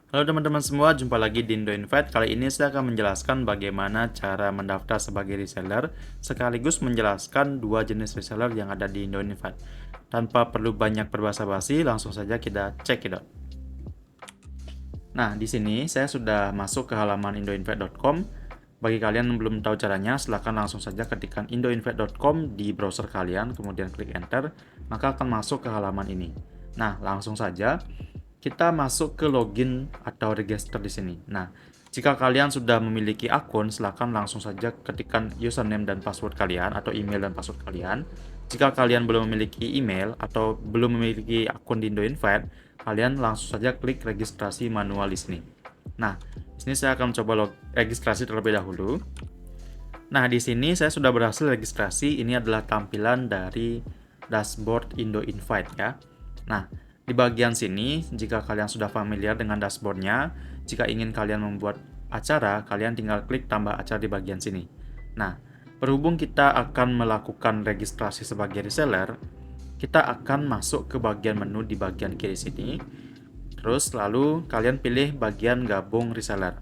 Halo teman-teman semua, jumpa lagi di Indo Invite. Kali ini saya akan menjelaskan bagaimana cara mendaftar sebagai reseller, sekaligus menjelaskan dua jenis reseller yang ada di Indo Invite. Tanpa perlu banyak berbasa-basi, langsung saja kita check it out. Nah, di sini saya sudah masuk ke halaman indoinvite.com. Bagi kalian yang belum tahu caranya, silahkan langsung saja ketikkan indoinvite.com di browser kalian, kemudian klik enter, maka akan masuk ke halaman ini. Nah, langsung saja kita masuk ke login atau register di sini. Nah, jika kalian sudah memiliki akun, silakan langsung saja ketikkan username dan password kalian atau email dan password kalian. Jika kalian belum memiliki email atau belum memiliki akun di IndoInvite, kalian langsung saja klik registrasi manual di sini. Nah, di sini saya akan coba registrasi terlebih dahulu. Nah, di sini saya sudah berhasil registrasi. Ini adalah tampilan dari dashboard IndoInvite ya. Nah, di bagian sini, jika kalian sudah familiar dengan dashboardnya, jika ingin kalian membuat acara, kalian tinggal klik tambah acara di bagian sini. Nah, berhubung kita akan melakukan registrasi sebagai reseller, kita akan masuk ke bagian menu di bagian kiri sini. Terus lalu kalian pilih bagian gabung reseller.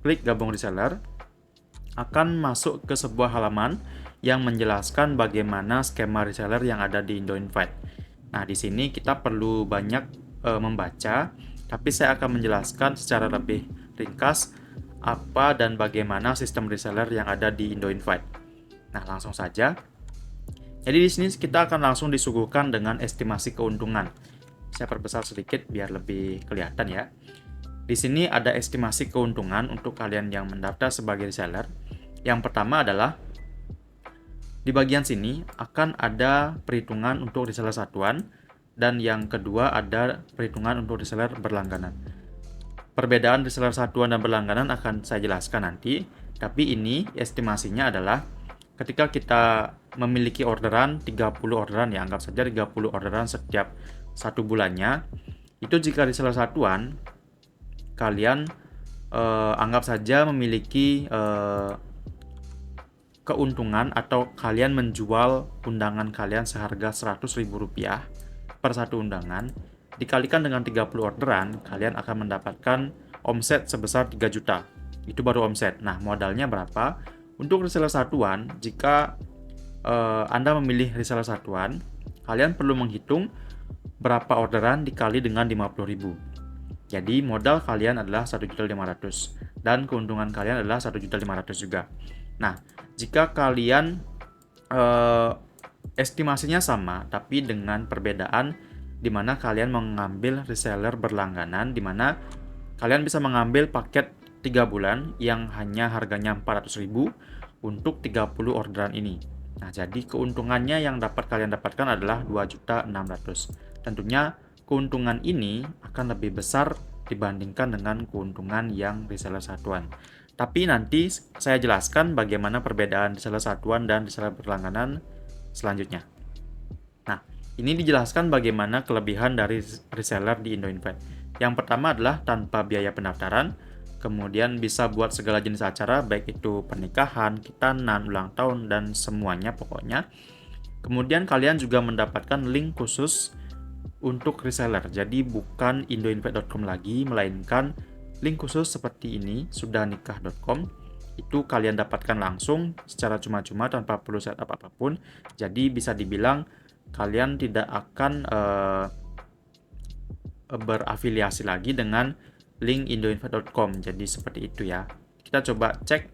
Klik gabung reseller, akan masuk ke sebuah halaman yang menjelaskan bagaimana skema reseller yang ada di IndoInvite. Nah, di sini kita perlu banyak membaca, tapi saya akan menjelaskan secara lebih ringkas apa dan bagaimana sistem reseller yang ada di IndoInvite. Nah, langsung saja. Jadi di sini kita akan langsung disuguhkan dengan estimasi keuntungan. Saya perbesar sedikit biar lebih kelihatan ya. Di sini ada estimasi keuntungan untuk kalian yang mendaftar sebagai reseller. Yang pertama adalah di bagian sini akan ada perhitungan untuk reseller satuan dan yang kedua ada perhitungan untuk reseller berlangganan. Perbedaan reseller satuan dan berlangganan akan saya jelaskan nanti, tapi ini estimasinya adalah ketika kita memiliki orderan 30 orderan ya, anggap saja 30 orderan setiap satu bulannya, itu jika reseller satuan kalian anggap saja memiliki keuntungan atau kalian menjual undangan kalian seharga Rp100.000 per satu undangan, dikalikan dengan 30 orderan, kalian akan mendapatkan omset sebesar 3 juta. Itu baru omset. Nah, modalnya berapa? Untuk reseller satuan, jika Anda memilih reseller satuan, kalian perlu menghitung berapa orderan dikali dengan 50.000. Jadi modal kalian adalah 1.500.000 dan keuntungan kalian adalah 1.500.000 juga. Nah, jika kalian estimasinya sama tapi dengan perbedaan di mana kalian mengambil reseller berlangganan, di mana kalian bisa mengambil paket 3 bulan yang hanya harganya 400.000 untuk 30 orderan ini. Nah, jadi keuntungannya yang dapat kalian dapatkan adalah 2.600.000. Tentunya keuntungan ini akan lebih besar dibandingkan dengan keuntungan yang reseller satuan. Tapi nanti saya jelaskan bagaimana perbedaan reseller satuan dan reseller berlangganan selanjutnya. Nah, ini dijelaskan bagaimana kelebihan dari reseller di IndoInvite. Yang pertama adalah tanpa biaya pendaftaran, kemudian bisa buat segala jenis acara, baik itu pernikahan, khitanan, ulang tahun, dan semuanya pokoknya. Kemudian kalian juga mendapatkan link khusus untuk reseller. Jadi bukan indoinvite.com lagi, melainkan link khusus seperti ini, sudahnikah.com. Itu kalian dapatkan langsung secara cuma-cuma tanpa perlu setup apapun. Jadi bisa dibilang kalian tidak akan berafiliasi lagi dengan link indoinvite.com. Jadi seperti itu ya. Kita coba cek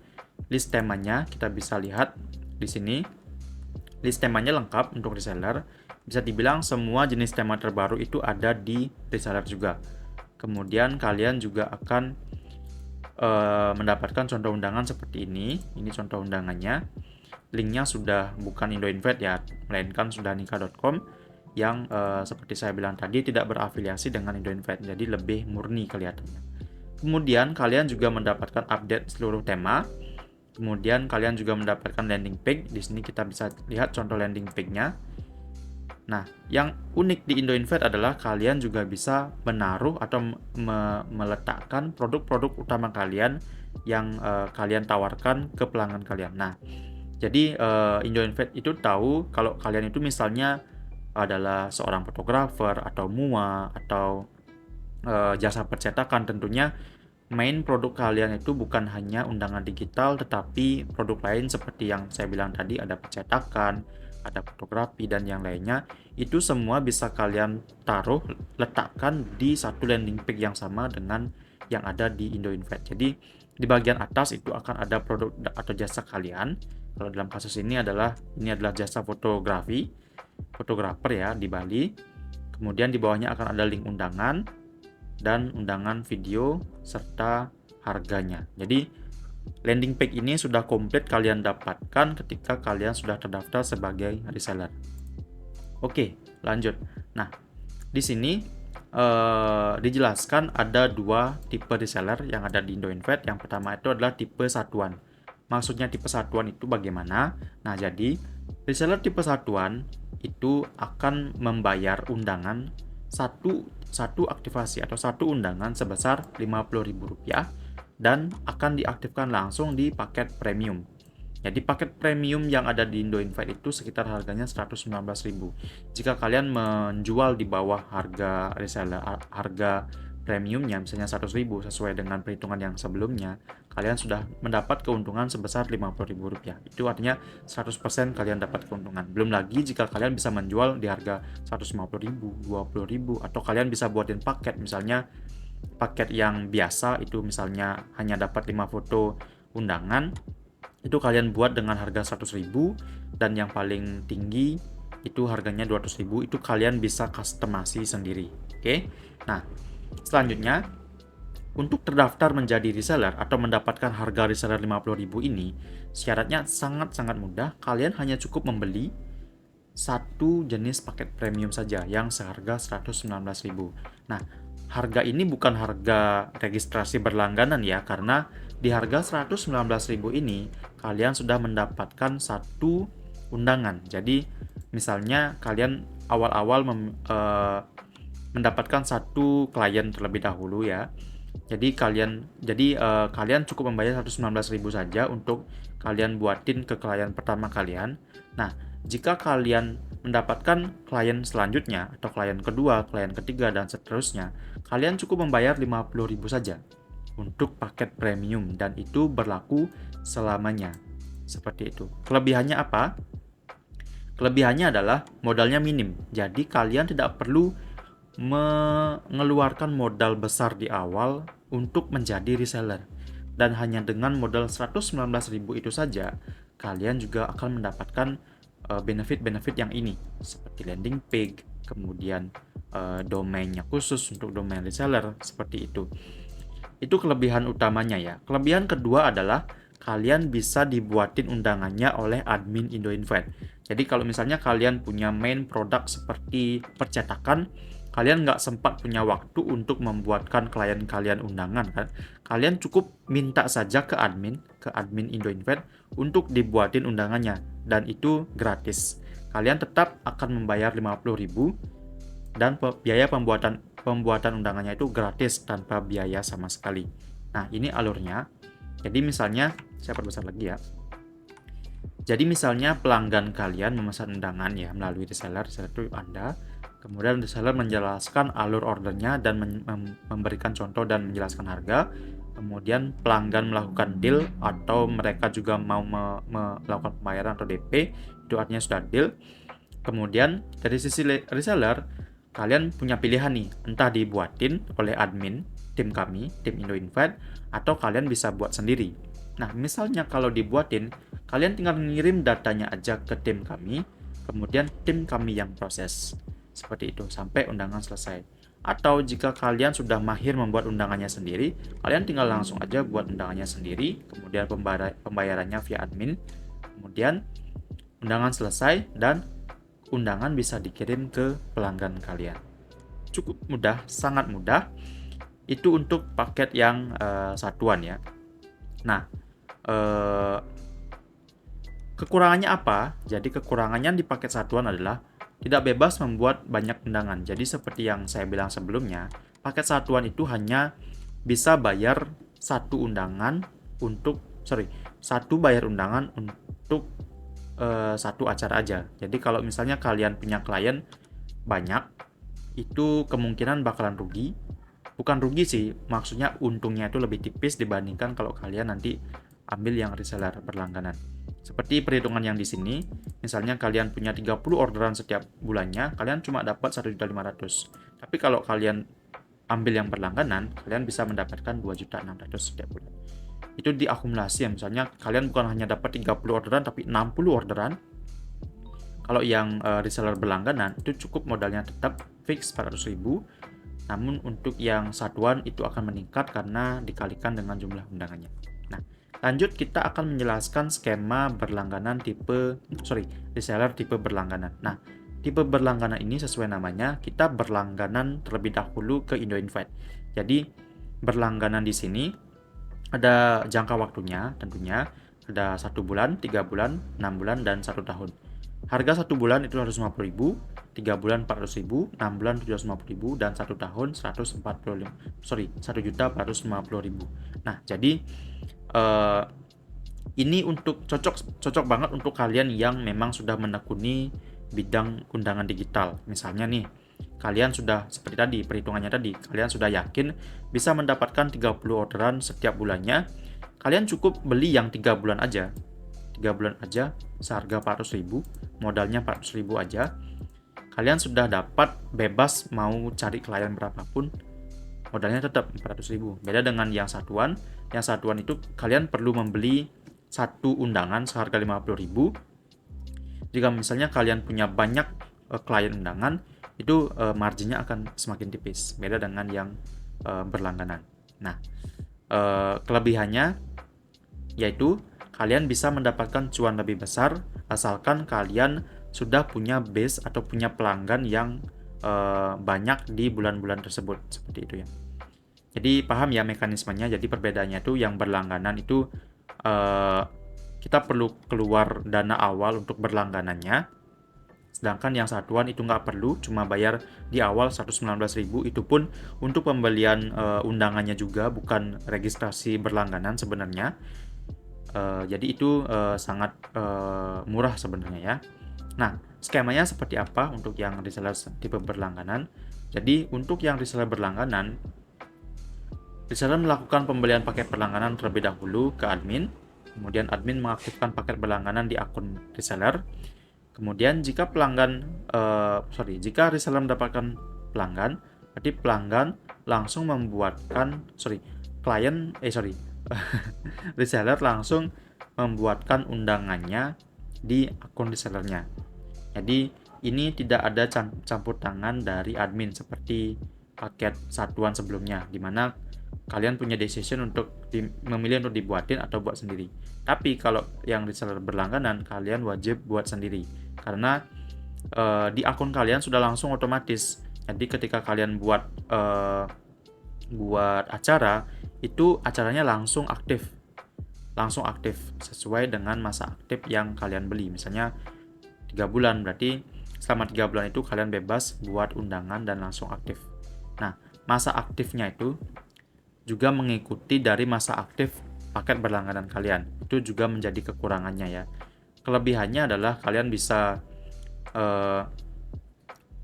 list temanya, kita bisa lihat di sini. List temanya lengkap untuk reseller. Bisa dibilang semua jenis tema terbaru itu ada di reseller juga. Kemudian kalian juga akan mendapatkan contoh undangan seperti ini. Ini contoh undangannya. Linknya sudah bukan IndoInvite ya, melainkan sudahnikah.com yang seperti saya bilang tadi tidak berafiliasi dengan IndoInvite. Jadi lebih murni kelihatannya. Kemudian kalian juga mendapatkan update seluruh tema. Kemudian kalian juga mendapatkan landing page. Di sini kita bisa lihat contoh landing page-nya. Nah, yang unik di IndoInvite adalah kalian juga bisa menaruh atau meletakkan produk-produk utama kalian yang kalian tawarkan ke pelanggan kalian. Nah, jadi IndoInvite itu tahu kalau kalian itu misalnya adalah seorang fotografer atau MUA atau jasa percetakan, tentunya main produk kalian itu bukan hanya undangan digital, tetapi produk lain seperti yang saya bilang tadi, ada percetakan, ada fotografi, dan yang lainnya. Itu semua bisa kalian taruh, letakkan di satu landing page yang sama dengan yang ada di IndoInvest. Jadi di bagian atas itu akan ada produk atau jasa kalian. Kalau dalam kasus ini adalah jasa fotografi, fotografer ya di Bali. Kemudian di bawahnya akan ada link undangan dan undangan video serta harganya. Jadi landing page ini sudah komplit kalian dapatkan ketika kalian sudah terdaftar sebagai reseller. Oke, lanjut. Nah, di sini dijelaskan ada dua tipe reseller yang ada di IndoInvest. Yang pertama itu adalah tipe satuan. Maksudnya tipe satuan itu bagaimana? Nah, jadi reseller tipe satuan itu akan membayar undangan satu aktivasi atau satu undangan sebesar Rp50.000 dan akan diaktifkan langsung di paket premium. Jadi paket premium yang ada di IndoInvest itu sekitar harganya Rp119.000. Jika kalian menjual di bawah harga reseller, harga premiumnya misalnya Rp100.000 sesuai dengan perhitungan yang sebelumnya, kalian sudah mendapat keuntungan sebesar Rp50.000. Itu artinya 100% kalian dapat keuntungan. Belum lagi jika kalian bisa menjual di harga Rp150.000, Rp20.000, atau kalian bisa buatin paket, misalnya paket yang biasa itu misalnya hanya dapat 5 foto undangan, itu kalian buat dengan harga 100.000, dan yang paling tinggi itu harganya 200.000, itu kalian bisa customasi sendiri. Oke. Nah, selanjutnya untuk terdaftar menjadi reseller atau mendapatkan harga reseller 50.000 ini, syaratnya sangat-sangat mudah. Kalian hanya cukup membeli satu jenis paket premium saja yang seharga 119.000. Nah, harga ini bukan harga registrasi berlangganan ya, karena di harga 119.000 ini kalian sudah mendapatkan satu undangan. Jadi misalnya kalian awal-awal mendapatkan satu klien terlebih dahulu ya. Jadi kalian cukup membayar 119.000 saja untuk kalian buatin ke klien pertama kalian. Nah, jika kalian mendapatkan klien selanjutnya atau klien kedua, klien ketiga, dan seterusnya, kalian cukup membayar 50.000 saja untuk paket premium, dan itu berlaku selamanya. Seperti itu. Kelebihannya apa? Kelebihannya adalah modalnya minim. Jadi kalian tidak perlu mengeluarkan modal besar di awal untuk menjadi reseller. Dan hanya dengan modal 119.000 itu saja, kalian juga akan mendapatkan benefit-benefit yang ini, seperti landing page, kemudian domainnya khusus untuk domain reseller, seperti itu. Itu kelebihan utamanya ya. Kelebihan kedua adalah kalian bisa dibuatin undangannya oleh admin IndoInvest. Jadi kalau misalnya kalian punya main produk seperti percetakan, kalian nggak sempat punya waktu untuk membuatkan klien kalian undangan kan, kalian cukup minta saja ke admin IndoInvest untuk dibuatin undangannya, dan itu gratis. Kalian tetap akan membayar 50.000 dan biaya pembuatan undangannya itu gratis tanpa biaya sama sekali. Nah, ini alurnya. Jadi misalnya, saya perbesar lagi ya. Jadi misalnya pelanggan kalian memesan undangan ya melalui reseller itu Anda. Kemudian reseller menjelaskan alur ordernya dan memberikan contoh dan menjelaskan harga. Kemudian pelanggan melakukan deal atau mereka juga mau melakukan pembayaran atau DP, itu artinya sudah deal. Kemudian dari sisi reseller, kalian punya pilihan nih, entah dibuatin oleh admin, tim kami, tim IndoInvest, atau kalian bisa buat sendiri. Nah, misalnya kalau dibuatin, kalian tinggal ngirim datanya aja ke tim kami, kemudian tim kami yang proses. Seperti itu, sampai undangan selesai. Atau jika kalian sudah mahir membuat undangannya sendiri, kalian tinggal langsung aja buat undangannya sendiri, kemudian pembayarannya via admin, kemudian undangan selesai, dan undangan bisa dikirim ke pelanggan kalian. Cukup mudah, sangat mudah. Itu untuk paket yang satuan ya. Nah, kekurangannya apa? Jadi kekurangannya di paket satuan adalah tidak bebas membuat banyak undangan. Jadi seperti yang saya bilang sebelumnya, paket satuan itu hanya bisa bayar satu bayar undangan untuk satu acara aja. Jadi kalau misalnya kalian punya klien banyak, itu kemungkinan bakalan rugi. bukan rugi sih, maksudnya untungnya itu lebih tipis dibandingkan kalau kalian nanti ambil yang reseller berlangganan. Seperti perhitungan yang di sini, misalnya kalian punya 30 orderan setiap bulannya, kalian cuma dapat 1.500.000. Tapi kalau kalian ambil yang berlangganan, kalian bisa mendapatkan 2.600.000 setiap bulan. Itu diakumulasi ya, misalnya kalian bukan hanya dapat 30 orderan, tapi 60 orderan. Kalau yang reseller berlangganan, itu cukup modalnya tetap fix 400.000. Namun untuk yang satuan itu akan meningkat karena dikalikan dengan jumlah undangannya. Nah, lanjut kita akan menjelaskan skema berlangganan reseller tipe berlangganan. Nah, tipe berlangganan ini sesuai namanya, kita berlangganan terlebih dahulu ke Indo-Invite. Jadi, berlangganan di sini ada jangka waktunya tentunya, ada 1 bulan, 3 bulan, 6 bulan, dan 1 tahun. Harga 1 bulan itu 150.000, 3 bulan 400.000, 6 bulan 750.000, dan 1 tahun 1.450.000. Nah, jadi ini untuk cocok banget untuk kalian yang memang sudah menekuni bidang undangan digital. Misalnya nih, kalian sudah seperti tadi perhitungannya tadi, kalian sudah yakin bisa mendapatkan 30 orderan setiap bulannya. Kalian cukup beli yang 3 bulan aja. 3 bulan aja seharga 400.000, modalnya 400.000 aja. Kalian sudah dapat bebas mau cari klien berapapun, modalnya tetap 400.000. Beda dengan yang satuan. Yang satuan itu kalian perlu membeli satu undangan seharga 50.000. Jika misalnya kalian punya banyak klien undangan, itu marginnya akan semakin tipis. Beda dengan yang berlangganan. Nah, kelebihannya yaitu kalian bisa mendapatkan cuan lebih besar asalkan kalian sudah punya base atau punya pelanggan yang banyak di bulan-bulan tersebut, seperti itu ya. Jadi paham ya mekanismenya. Jadi perbedaannya itu yang berlangganan itu kita perlu keluar dana awal untuk berlangganannya, sedangkan yang satuan itu nggak perlu, cuma bayar di awal 119.000. Itu pun untuk pembelian undangannya juga, bukan registrasi berlangganan sebenarnya. Jadi itu sangat murah sebenarnya ya. Nah, skemanya seperti apa untuk yang reseller tipe berlangganan? Jadi untuk yang reseller berlangganan, reseller melakukan pembelian paket berlangganan terlebih dahulu ke admin, kemudian admin mengaktifkan paket berlangganan di akun reseller. Kemudian jika reseller mendapatkan pelanggan, berarti pelanggan langsung reseller langsung membuatkan undangannya di akun resellernya. Jadi ini tidak ada campur tangan dari admin seperti paket satuan sebelumnya, di mana kalian punya decision untuk memilih untuk dibuatin atau buat sendiri. Tapi kalau yang reseller berlangganan, kalian wajib buat sendiri karena di akun kalian sudah langsung otomatis. Jadi ketika kalian buat acara, itu acaranya langsung aktif sesuai dengan masa aktif yang kalian beli. Misalnya 3 bulan, berarti selama 3 bulan itu kalian bebas buat undangan dan langsung aktif. Nah, masa aktifnya itu juga mengikuti dari masa aktif paket berlangganan kalian. Itu juga menjadi kekurangannya ya. Kelebihannya adalah kalian bisa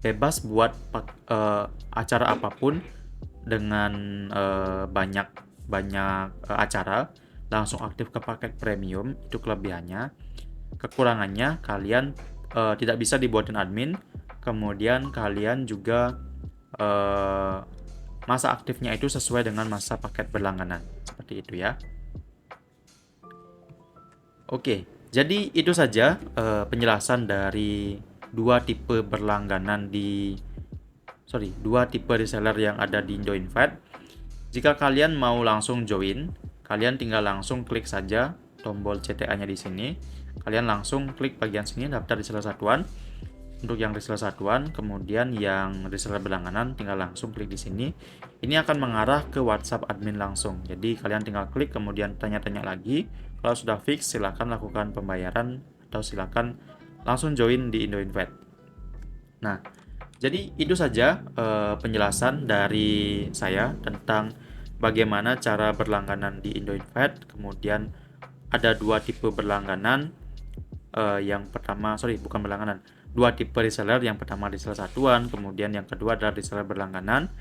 bebas buat acara apapun dengan banyak acara, langsung aktif ke paket premium. Itu kelebihannya. Kekurangannya kalian tidak bisa dibuatin admin, kemudian kalian juga masa aktifnya itu sesuai dengan masa paket berlangganan, seperti itu ya. Oke, jadi itu saja penjelasan dari dua tipe reseller yang ada di Indo-Invite. Jika kalian mau langsung join, kalian tinggal langsung klik saja tombol CTA-nya di sini. Kalian langsung klik bagian sini daftar reseller satuan. Untuk yang reseller satuan, kemudian yang reseller berlangganan tinggal langsung klik di sini. Ini akan mengarah ke WhatsApp admin langsung. Jadi kalian tinggal klik kemudian tanya-tanya lagi. Kalau sudah fix, silakan lakukan pembayaran atau silakan langsung join di Indo-Invite. Nah, jadi itu saja penjelasan dari saya tentang bagaimana cara berlangganan di Indo-Invite. Kemudian ada dua tipe berlangganan. Yang pertama, bukan berlangganan. Dua tipe reseller, yang pertama reseller satuan, kemudian yang kedua adalah reseller berlangganan.